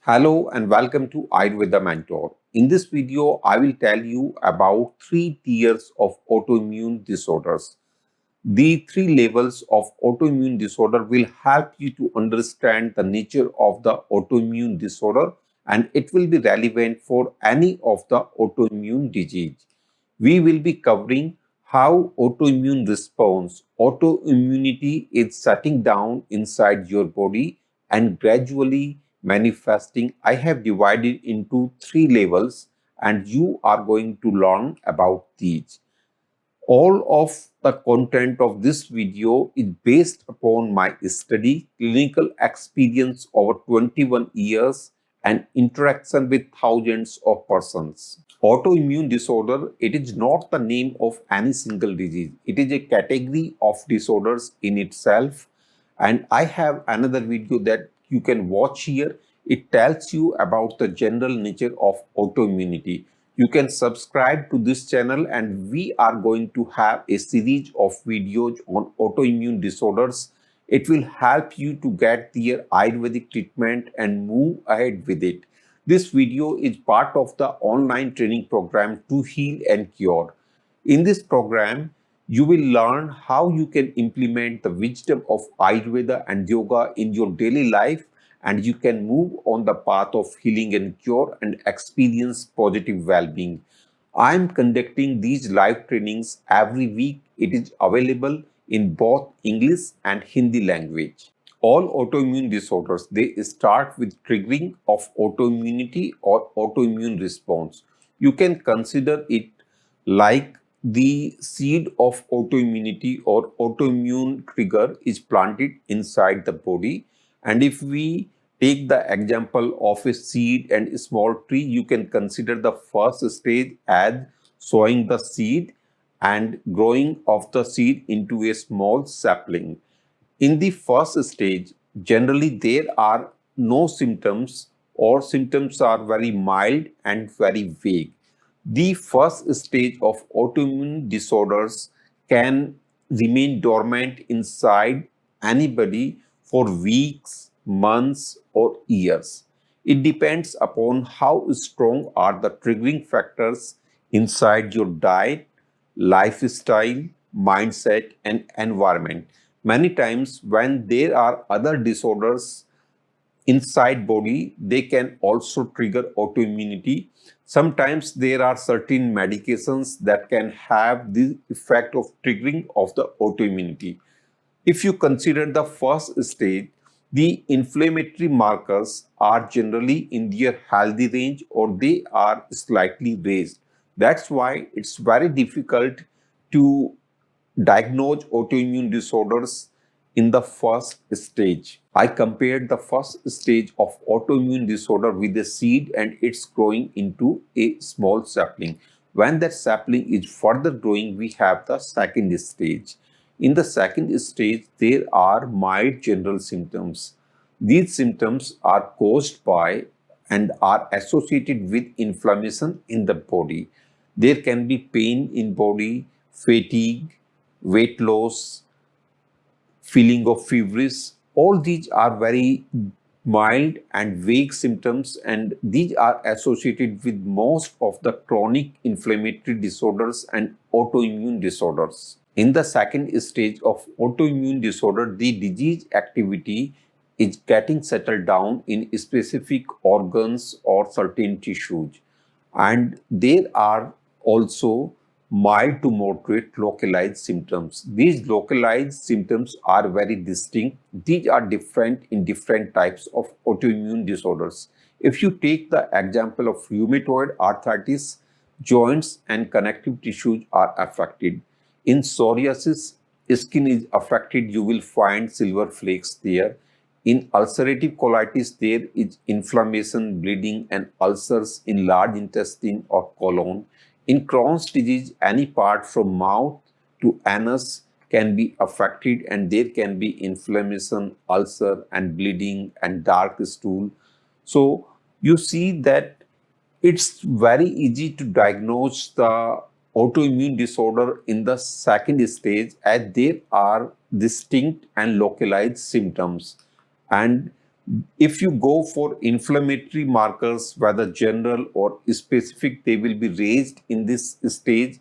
Hello and welcome to Ayurveda Mentor. In this video, I will tell you about three tiers of autoimmune disorders. The three levels of autoimmune disorder will help you to understand the nature of the autoimmune disorder and it will be relevant for any of the autoimmune disease. We will be covering how autoimmune response, autoimmunity is shutting down inside your body and gradually manifesting. I have divided into three levels and you are going to learn about these. All of the content of this video is based upon my study, clinical experience over 21 years, and interaction with thousands of persons. Autoimmune disorder, it is not the name of any single disease. It is a category of disorders in itself. And I have another video that you can watch here. It tells you about the general nature of autoimmunity. You can subscribe to this channel and we are going to have a series of videos on autoimmune disorders. It will help you to get their Ayurvedic treatment and move ahead with it. This video is part of the online training program To Heal and Cure. In this program, you will learn how you can implement the wisdom of Ayurveda and yoga in your daily life and you can move on the path of healing and cure and experience positive well-being. I am conducting these live trainings every week. It is available in both English and Hindi language. All autoimmune disorders, they start with triggering of autoimmunity or autoimmune response. You can consider it like the seed of autoimmunity or autoimmune trigger is planted inside the body. And if we take the example of a seed and a small tree, you can consider the first stage as sowing the seed and growing of the seed into a small sapling. In the first stage, generally there are no symptoms or symptoms are very mild and very vague. The first stage of autoimmune disorders can remain dormant inside anybody for weeks, months, or years. It depends upon how strong are the triggering factors inside your diet, lifestyle, mindset, and environment. Many times, when there are other disorders inside body, they can also trigger autoimmunity. Sometimes there are certain medications that can have the effect of triggering of the autoimmunity. If you consider the first stage, the inflammatory markers are generally in their healthy range or they are slightly raised. That's why it's very difficult to diagnose autoimmune disorders in the first stage. I compared the first stage of autoimmune disorder with a seed and it's growing into a small sapling. When that sapling is further growing, we have the second stage. In the second stage, there are mild general symptoms. These symptoms are caused by and are associated with inflammation in the body. There can be pain in body, fatigue, weight loss, feeling of feverish. All these are very mild and vague symptoms and these are associated with most of the chronic inflammatory disorders and autoimmune disorders. In the second stage of autoimmune disorder, the disease activity is getting settled down in specific organs or certain tissues. And there are also mild to moderate localized symptoms. These localized symptoms are very distinct. These are different in different types of autoimmune disorders. If you take the example of rheumatoid arthritis, joints and connective tissues are affected. In psoriasis, skin is affected, you will find silver flakes there. In ulcerative colitis, there is inflammation, bleeding, and ulcers in large intestine or colon. In Crohn's disease, any part from mouth to anus can be affected, and there can be inflammation, ulcer, and bleeding, and dark stool. So, you see that it's very easy to diagnose the autoimmune disorder in the second stage as there are distinct and localized symptoms. And If you go for inflammatory markers, whether general or specific, they will be raised in this stage,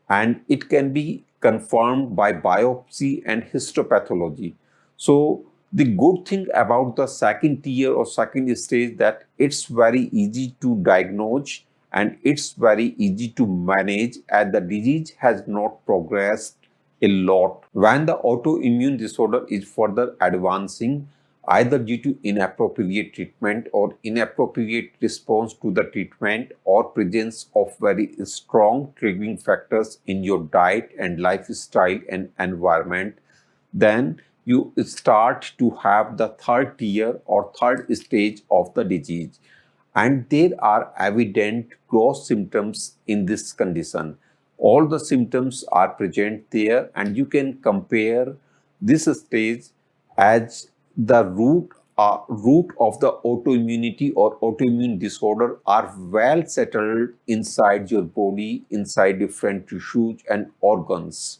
and it can be confirmed by biopsy and histopathology. So the good thing about the second tier or second stage, that it's very easy to diagnose and it's very easy to manage, as the disease has not progressed a lot. When the autoimmune disorder is further advancing, either due to inappropriate treatment or inappropriate response to the treatment, or presence of very strong triggering factors in your diet and lifestyle and environment, then you start to have the third tier or third stage of the disease. And there are evident gross symptoms in this condition. All the symptoms are present there, and you can compare this stage as the root of the autoimmunity or autoimmune disorder are well settled inside your body, inside different tissues and organs.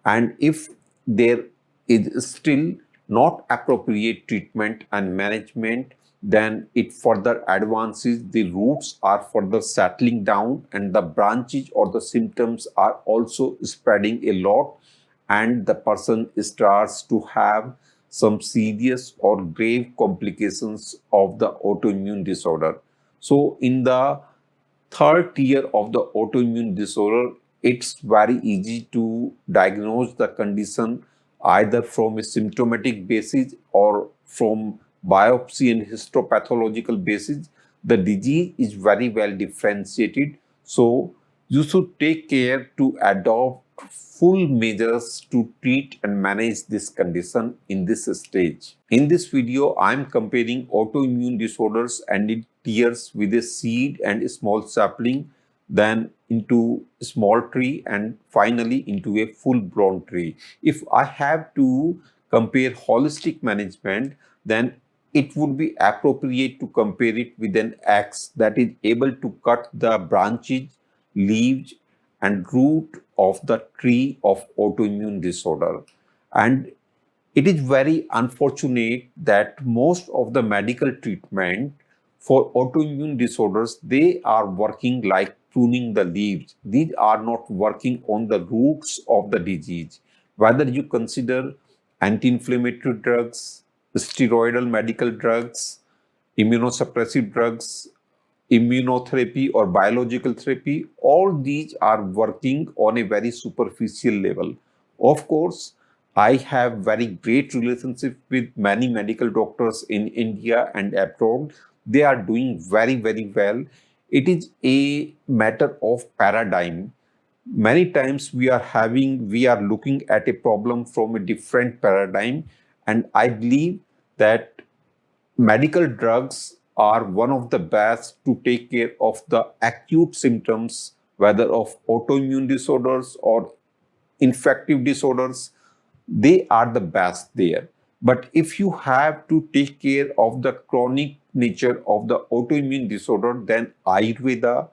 And if there is still not appropriate treatment and management, then it further advances, the roots are further settling down, and the branches or the symptoms are also spreading a lot, and the person starts to have some serious or grave complications of the autoimmune disorder. So in the third tier of the autoimmune disorder, it's very easy to diagnose the condition either from a symptomatic basis or from biopsy and histopathological basis. The disease is very well differentiated. So you should take care to adopt full measures to treat and manage this condition in this stage. In this video, I am comparing autoimmune disorders and its tiers with a seed and a small sapling, then into a small tree, and finally into a full-blown tree. If I have to compare holistic management, then it would be appropriate to compare it with an axe that is able to cut the branches, leaves, and root of the tree of autoimmune disorder. And it is very unfortunate that most of the medical treatment for autoimmune disorders, they are working like pruning the leaves. These are not working on the roots of the disease. Whether you consider anti-inflammatory drugs, steroidal medical drugs, immunosuppressive drugs, immunotherapy or biological therapy, all these are working on a very superficial level. Of course, I have very great relationship with many medical doctors in India and abroad. They are doing very, very well. It is a matter of paradigm. Many times we are looking at a problem from a different paradigm, and I believe that medical drugs are one of the best to take care of the acute symptoms, whether of autoimmune disorders or infective disorders. They are the best there. But if you have to take care of the chronic nature of the autoimmune disorder, then Ayurveda,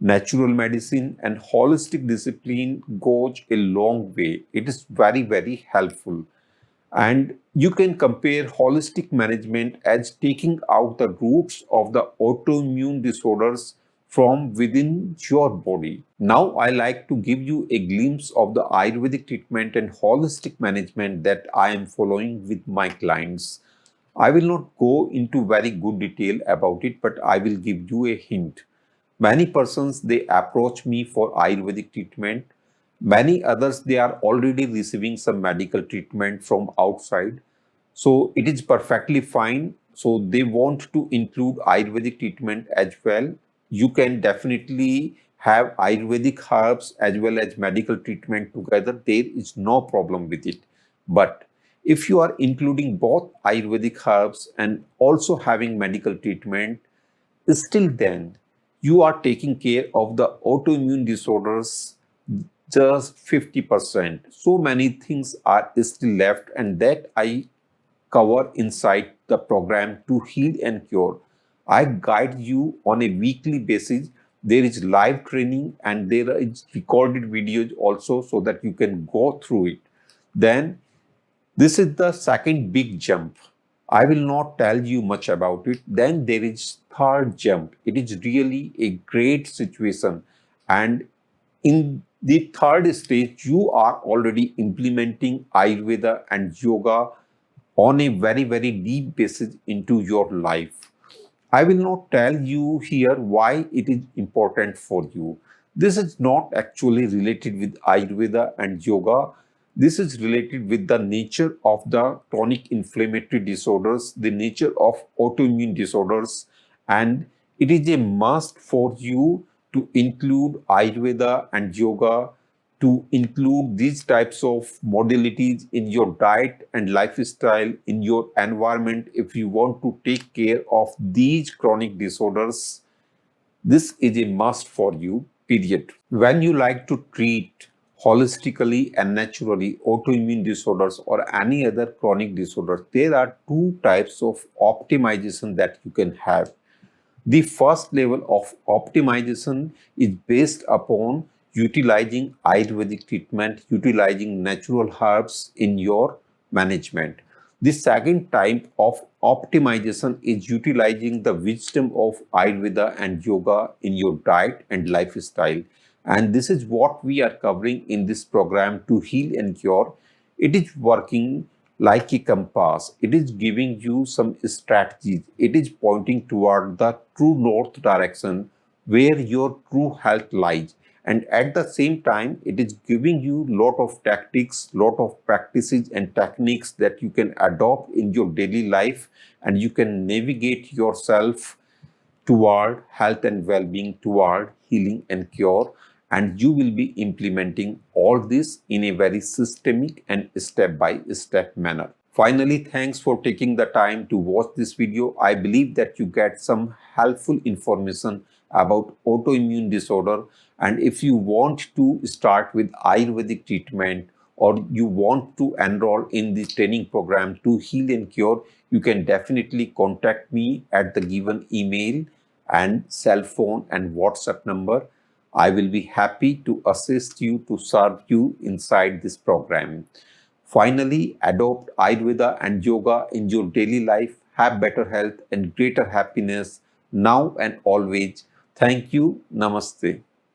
natural medicine, and holistic discipline goes a long way. It is very, very helpful. And you can compare holistic management as taking out the roots of the autoimmune disorders from within your body. Now, I like to give you a glimpse of the Ayurvedic treatment and holistic management that I am following with my clients. I will not go into very good detail about it, but I will give you a hint. Many persons, they approach me for Ayurvedic treatment. Many others, they are already receiving some medical treatment from outside. So it is perfectly fine. So they want to include Ayurvedic treatment as well. You can definitely have Ayurvedic herbs as well as medical treatment together. There is no problem with it. But if you are including both Ayurvedic herbs and also having medical treatment, still then you are taking care of the autoimmune disorders just 50%. So many things are still left, and that I cover inside the program to heal and cure. I guide you on a weekly basis. There is live training and there is recorded videos also, so that you can go through it. Then this is the second big jump. I will not tell you much about it. Then there is third jump. It is really a great situation. And in the third stage, you are already implementing Ayurveda and yoga on a very, very deep basis into your life. I will not tell you here why it is important for you. This is not actually related with Ayurveda and yoga. This is related with the nature of the chronic inflammatory disorders, the nature of autoimmune disorders, and it is a must for you to include Ayurveda and yoga, to include these types of modalities in your diet and lifestyle, in your environment, if you want to take care of these chronic disorders. This is a must for you, period. When you like to treat holistically and naturally autoimmune disorders or any other chronic disorders, there are two types of optimization that you can have. The first level of optimization is based upon utilizing Ayurvedic treatment, utilizing natural herbs in your management. The second type of optimization is utilizing the wisdom of Ayurveda and yoga in your diet and lifestyle. And this is what we are covering in this program to heal and cure. It is working like a compass. It is giving you some strategies. It is pointing toward the true north direction where your true health lies. And at the same time, it is giving you lot of tactics, lot of practices and techniques that you can adopt in your daily life, and you can navigate yourself toward health and well-being, toward healing and cure. And you will be implementing all this in a very systemic and step-by-step manner. Finally, thanks for taking the time to watch this video. I believe that you get some helpful information about autoimmune disorder. And if you want to start with Ayurvedic treatment, or you want to enroll in this training program to heal and cure, you can definitely contact me at the given email and cell phone and WhatsApp number. I will be happy to assist you, to serve you inside this program. Finally, adopt Ayurveda and yoga in your daily life. Have better health and greater happiness now and always. Thank you. Namaste.